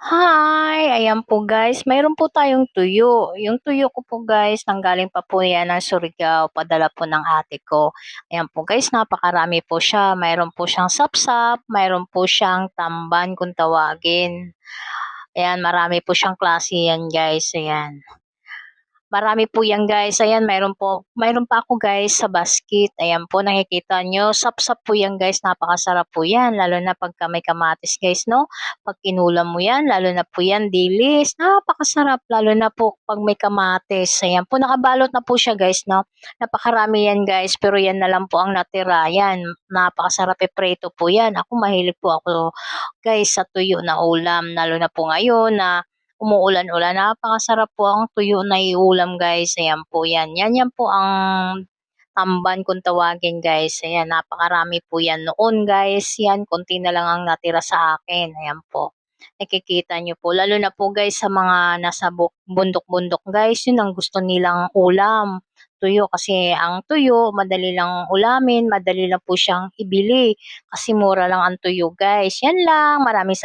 Hi! Ayan po guys, mayroon po tayong tuyo. Yung tuyo ko po guys, nanggaling pa po yan ng Surigao, padala po ng ate ko. Ayan po guys, napakarami po siya. Mayroon po siyang sapsap, mayroon po siyang tamban kung tawagin. Ayan, marami po siyang klase yan guys. Ayan. Marami po yan guys. Ayan, mayroon pa ako guys sa basket. Ayan po, nakikita nyo. Sap-sap po yan guys. Napakasarap po yan. Lalo na pagka may kamatis guys, no? Pag kinulam mo yan, lalo na po yan, dilis. Napakasarap. Lalo na po pag may kamatis. Ayan po, nakabalot na po siya guys, no? Napakarami yan guys. Pero yan na lang po ang natira. Yan, napakasarap preto po yan. Ako mahilig po ako guys sa tuyo na ulam. Lalo na po ngayon na umuulan-ulan, napakasarap po ang tuyo na iulam guys, ayan po yan. Yan po ang tamban kung tawagin guys, ayan napakarami po yan noon guys, yan konti na lang ang natira sa akin, ayan po. Nakikita nyo po, lalo na po guys sa mga nasa bundok-bundok guys, yun ang gusto nilang ulam. Tuyo kasi ang tuyo, madali lang ulamin, madali lang po siyang ibili kasi mura lang ang tuyo guys. Yan lang, maraming